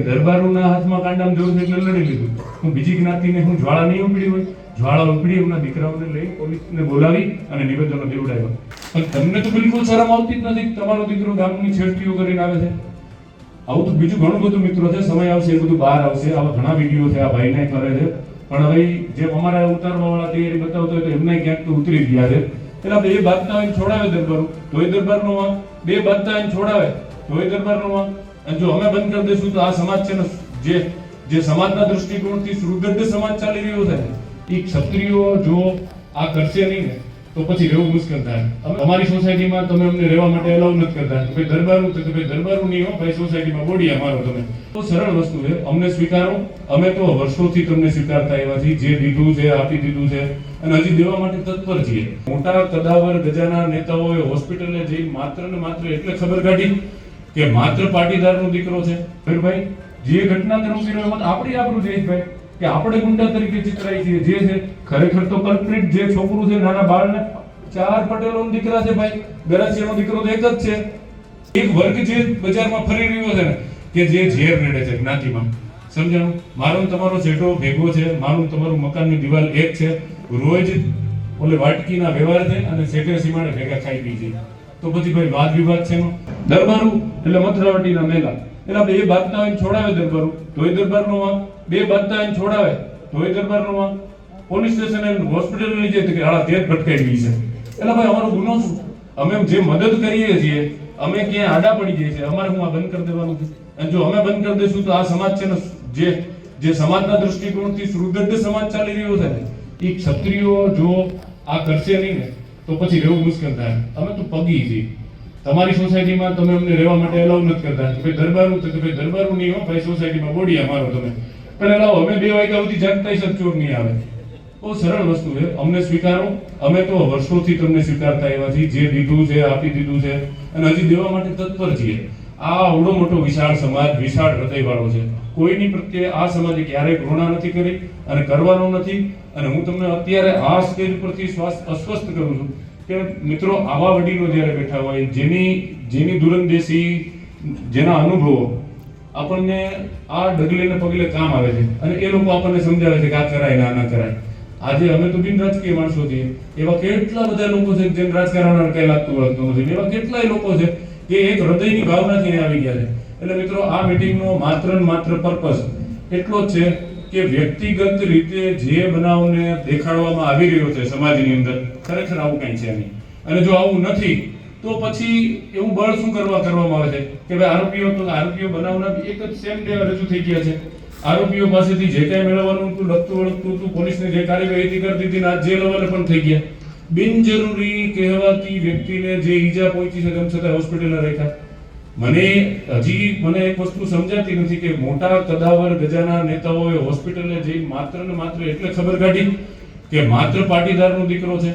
દરબારોના હાથમાં કાંડામ જોયું એટલે લડી લીધું. હું બીજી જ્ઞાતિને હું જ્વાળા નહીં ઉપડી હોય, જ્વાળા ઉપડી એમના દીકરાઓને લઈ પોલીસને બોલાવી અને નિવેદનો દેવડાવ્યા. પણ તમને તો બિલકુલ શરમ આવતી જ નથી. તમારો દીકરો ગામની છેડતીઓ કરીને આવે છે. આવું તો બીજું ઘણું બધું મિત્રો છે. સમય આવશે એ બધું બહાર આવશે. આવા ઘણા વિડીયો છે, આ ભાઈને કરે છે. પણ હવે જેમ અમારા ઉતારવા વાળા તૈયારી બતાવતો હોય તો એમને ક્યાંક તો ઉતરી ગયા છે. એટલે આપણે એ બાદતા છોડાવે દરબારો તો એ દરબારનો વાંક, બે બાદતા છોડાવે તો એ દરબારનો વાંક. અને જો અમે બંધ કરી દઈશું તો આ સમાજ છે ને જે સમાજના દૃષ્ટિકોણથી સુગઢ સમાજ ચાલી રહ્યો છે એ ક્ષત્રિયો જો આ કરશે નહીં ને તો પછી રહેવું મુશ્કેલ થાય. અમારી સોસાયટીમાં તમે અમને રહેવા માટે અલાઉ નથી કરતા. ભાઈ દરબારું તો ભાઈ દરબારું નહીં હો ભાઈ, સોસાયટીમાં બોડિયા મારો તમે. તો સરળ વસ્તુ છે, અમને સ્વીકારો. અમે તો વર્ષોથી તમને સ્વીકારતા આવ્યા છીએ. જે દીધું છે આપી દીધું છે અને હજી દેવા માટે તત્પર છીએ. મોટા કદાવર ગજાના નેતાઓએ હોસ્પિટલે જઈ માત્ર ને માત્ર એટલે ખબર કાઢી કે માત્ર પાટીદારનો દીકરો છે. ભાઈ જે ઘટનાક્રમ કર્યો એમાં આપણી આબરૂ જયેશભાઈ કે આપણે ગુંડા તરીકે ચિતરાઈ છીએ. જે છે ખરેખર તો કલ્પ્રિટ જે છોકરું છે નાના બાળને 4 પટેલોનો દીકરા છે ભાઈ. ગરાસિયાનો દીકરો તો એક જ છે. એક વર્ગ જે બજારમાં ફરી રહ્યો છે ને કે જે ઝેર રેડે છે જ્ઞાતિમાં. સમજાણું? મારો તમારો શેઠો ભેગો છે, મારું તમારું મકાનની દિવાલ એક છે. રોજ ઓલે વાટકીના વ્યવહાર છે અને શેઠે સીમાડે ભેગા ખાઈ પી છે. તો પછી ભાઈ વાદ વિવાદ છે એનો. દરબારું એટલે મથરાવટીના મેલા. એટલે આપણે એ બાદતા છોડાવે દરબારું તો એ દરબારનો વાંક, બે બાદતા છોડાવે તો એ દરબારનો વાંક. પોલીસ સ્ટેશન હોસ્પિટલ લઈ જાય કે આળા તેજ ભટકાઈ ગઈ છે. એટલે ભાઈ અમારો ગુનો શું? અમે જે મદદ કરીએ છીએ અમે ક્યાંય આડા પડી જઈએ છીએ. અમારે હું આ બંધ કરી દેવાનું છે. અને જો અમે બંધ કરી દઈશું તો આ સમાજ છે ને જે સમાજના દૃષ્ટિકોણથી સુગઢ સમાજ ચાલી રહ્યો છે ને એ ક્ષત્રિયો જો આ કરશે નહીં ને તો પછી રહેવું મુશ્કેલ થાય. અમે તો પગી છીએ. તમારી સોસાયટીમાં તમે અમને રહેવા માટે અલાઉ નથી કરતા. ભાઈ દરબારું તો ભાઈ દરબારું નહીં હો ભાઈ, સોસાયટીમાં બોડિયા મારો તમે. પણ એલાવો અમે 2 વાગ્યા સુધી જાગતા ચોર નહીં આવે. બહુ સરળ વસ્તુ છે, અમને સ્વીકારો. અમે તો વર્ષોથી તમને સ્વીકારતા આવ્યા છીએ. જે દીધું છે આપી દીધું છે અને હજી દેવા માટે તત્પર છીએ. આ આવડો મોટો વિશાળ સમાજ, વિશાળ હૃદય વાળો છે. કોઈની પ્રત્યે આ સમાજે ક્યારેય ઘૃણા નથી કરી અને કરવાનો નથી. અને હું તમને અત્યારે આ સ્ટેજ પરથી અસ્વસ્થ કરું છું કે મિત્રો આવા વડીલો જ્યારે બેઠા હોય જેની દૂરંદેશી, જેના અનુભવો આપણને આ ડગલે ને પગલે કામ આવે છે અને એ લોકો આપણને સમજાવે છે કે આ કરાય ના ના કરાય. આજે અમે તો બિન રાજકીય માણસો છીએ. એવા કેટલા બધા લોકો છે જેમ રાજકારણ કઈ લાગતું વળગતું નથી. એવા કેટલાય લોકો છે કે એક હૃદયની ભાવનાથી આવી ગયા છે. એટલે મિત્રો આ મીટિંગનો માત્ર ને માત્ર પર્પસ એટલો જ છે કે વ્યક્તિગત રીતે જે બનાવને દેખાડવામાં આવી રહ્યો છે સમાજની અંદર ખરેખર આવું કંઈ છે નહીં. અને જો આવું નથી તો પછી એવું બળ શું કરવામાં આવે છે કે ભાઈ આરોપીઓ બનાવના એક જ સેમ ડે રજૂ થઈ ગયા છે. આરોપીઓ પાસેથી જે કાંઈ મેળવવાનું હતું, લખતું વળગતું હતું, પોલીસને જે કાર્યવાહી કરતી હતી આ જે લેવલે પણ થઈ ગયા. બિનજરૂરી કહેવાતી વ્યક્તિને જે ઈજા પહોંચી છે તેમ છતાં હોસ્પિટલમાં રાખ્યા. મને એક વસ્તુ સમજાતી નથી કે મોટા કદાવર ગજાના નેતાઓએ હોસ્પિટલે જઈ માત્ર ને માત્ર એટલે ખબર કાઢી કે માત્ર પાટીદારનો દીકરો છે.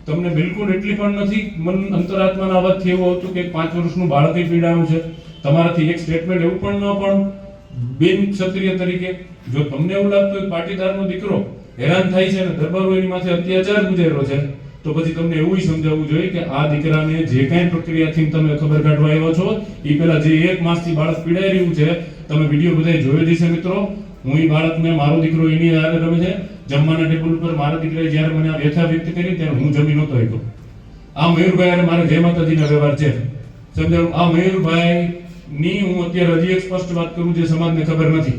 તમને બિલકુલ એટલી પણ નથી મન અંતરાત્માના અવાજથી એવું હતું કે 5 વર્ષનું બાળક પીડાયું છે. તમારાથી એક સ્ટેટમેન્ટ એવું પણ ન પણ બેન ક્ષત્રિય તરીકે જો તમને એવું લાગતું હોય પાટીદારનો દીકરો હેરાન થાય છે અને દરબારો એની માથે અત્યાચાર ગુજાર્યો છે તો પછી તમને એવું સમજાવવું જોઈએ કે આ દીકરાને જે કાંઈ પ્રક્રિયાથી તમે ખબર કાઢવા આવ્યો છો એ પહેલા જે 1 માસથી બાળક પીડાઈ રહ્યું છે તમે વિડીયો બધા જોઈ જશે મિત્રો. હું એ બાળકને, મારો દીકરો એની હારે રમે છે. જમવાના ટેબલ ઉપર મારા દીકરાએ જ્યારે મને આ વ્યથા વ્યક્ત કરી ત્યારે હું જમી નહોતો આવ્યો. આ મયુરભાઈ અને મારે જય માતાજીના વ્યવહાર છે. સમજાવું? આ મયુરભાઈ ની હું અત્યારે હજી એક સ્પષ્ટ વાત કરું જે સમાજને ખબર નથી.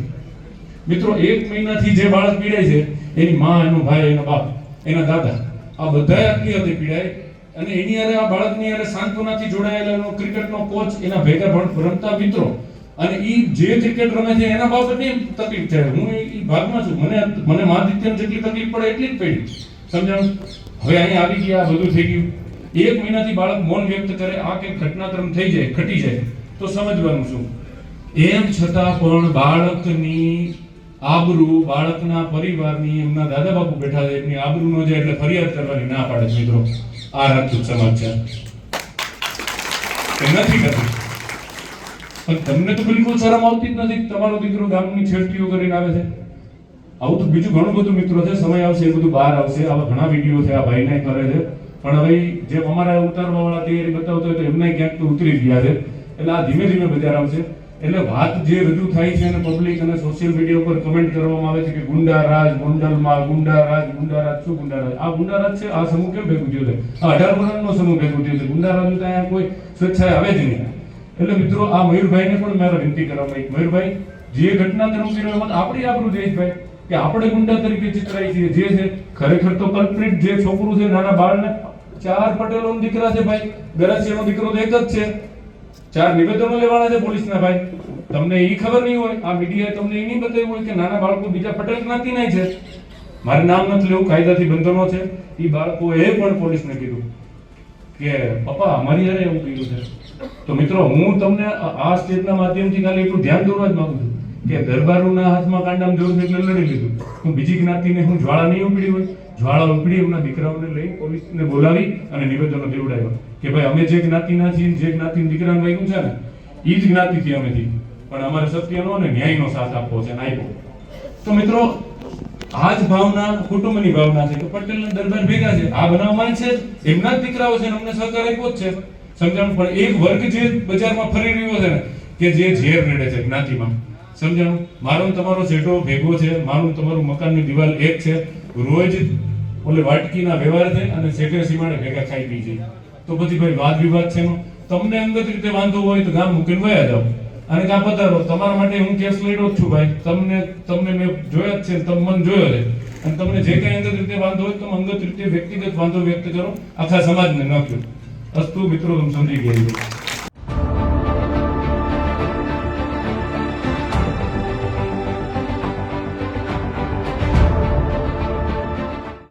મિત્રો 1 મહિનાથી જે બાળક પીડાય છે એની માં, એનો ભાઈ, એનો બાપ, એના દાદા આ બધાય આટલી હદે પીડાય અને એની હારે આ બાળકની હારે સાંત્વનાથી જોડાયેલો ક્રિકેટનો કોચ, એના ભેગા રમતા મિત્રો અને ઈ જે ક્રિકેટ રમે છે એના બાબતની તકલીફ થાય. હું ઈ ભાગમાં છું. મને મહાદિત્યને જેટલી તકલીફ પડે એટલી જ પડી. સમજાણું? હવે અહીંયા આવી ગયા, બધું થઈ ગયું. 1 મહિનાથી બાળક મૌન વ્યક્ત કરે, આ કંઈક ઘટનાક્રમ થઈ જાય, ખટી જાય તો સમજવાનું શું? એમ છતાં પણ બાળકની આબરૂ, બાળકના પરિવારની, એમના દાદા બાપુ બેઠા છે, એમની આબરૂ ન જાય એટલે ફરિયાદ કરવાની ના પાડે છે. મિત્રો આ રાજપૂત સમાજ છે એ નથી કરતું. પણ તમને તો બિલકુલ શરમ આવતી જ નથી. તમારો દીકરો ગામની છેડતીઓ કરીને આવે છે. આવું તો બીજું ઘણું બધું મિત્રો છે. સમય આવશે એ બધું બહાર આવશે. આવા ઘણા વિડીયો છે, આ ભાઈને કરે છે. પણ હવે જેમ અમારા ઉતારવા વાળા તૈયારી બતાવતો હોય તો એમને ક્યાંક તો ઉતરી ગયા છે. એટલે આ ધીમે ધીમે બજાર આવશે. એટલે વાત જે રજૂ થાય છે અને પબ્લિક અને સોશિયલ મીડિયા ઉપર કમેન્ટ કરવામાં આવે છે કે ગુંડા રાજ ગોંડલમાં ગુંડા રાજ શું ગુંડા રાજ? આ ગુંડા રાજ છે. આ સમૂહ કેમ ભેગું થયું છે? આ 18 વર્ષનો સમૂહ ભેગું થયું છે. ગુંડા રાજ તો અહીંયા કોઈ સ્વેચ્છાએ આવે જ નહીં. એટલે મિત્રો આ મયુરભાઈને પણ મારે વિનંતી કરવામાં આવી, મયુરભાઈ જે ઘટના તમે કર્યો એમાં આપણી આબરૂ જયેશભાઈ કે આપણે ગુંડા તરીકે ચિતરાઈ છીએ. જે છે ખરેખર તો કલ્પ્રિટ જે છોકરું છે નાના બાળને 4 પટેલોનો દીકરા છે ભાઈ, ગરાસિયાનો દીકરો તો એક જ છે. 4 નિવેદનો લેવાના છે પોલીસના ભાઈ. તમને ઈ ખબર નહીં હોય, આ મીડિયાએ તમને ઈ નહીં બતાવ્યું હોય કે નાના બાળકો બીજા પટેલ જ્ઞાતિના છે. મારે નામ નથી લેવું, કાયદાથી બંધનો છે. ઈ બાળકોએ પણ પોલીસને કીધું કે પપ્પા અમારી હારે એવું કર્યું છે. તો મિત્રો હું તમને આ સ્ટેજના માધ્યમથી ખાલી એટલું ધ્યાન દોરવા જ માંગુ છું કે દરબારોના હાથમાં કાંડામાં જોર એટલે લડી લીધું. હું બીજી જ્ઞાતિને હું જ્વાળા નહીં ઉપડી હોય, જ્વાળા ઉપડી એમના દીકરાઓને લઈ પોલીસને બોલાવી અને નિવેદનો દેવડાવ્યા કે ભાઈ અમે જે જ્ઞાતિના છીએ, જે જ્ઞાતિના દીકરાને વાગ્યું છે ને ઈ જ જ્ઞાતિથી અમે છીએ, પણ અમારે સત્યનો અને ન્યાયનો સાથ આપવો છે અને આપ્યો. તો મિત્રો આ જ ભાવના કુટુંબની ભાવના છે કે પટેલના દરબાર ભેગા છે, આ બનાવમાં છે, એમના જ દીકરાઓ છે, અમને સહકાર આપ્યો જ છે. સમજાણું? પણ એક વર્ગ જે બજારમાં ફરી રહ્યો છે ને કે જે ઝેર રેડે છે જ્ઞાતિમાં. સમજાણું? મારો તમારો શેઠો ભેગો છે, મારું તમારું મકાનની દિવાલ એક છે, રોજ ઓલે વાટકીના વ્યવહાર છે અને શેઠે સીમાડે ભેગા ખાઈ પી છે. તો પછી ભાઈ વાદ વિવાદ છે એનો. તમને અંગત રીતે વાંધો હોય તો ગામ મૂકીને વયા જાઓ અને કાં પધારો. તમારા માટે હું કેસ લડ્યો જ છું ભાઈ. તમને મેં જોયા જ છે, તમે મને જોયો છે, અને તમને જે કઈ અંગત રીતે વાંધો હોય તમે અંગત રીતે વ્યક્તિગત વાંધો વ્યક્ત કરો, આખા સમાજને ન કહો. અસ્તુ મિત્રો, તમે સમજી ગયા.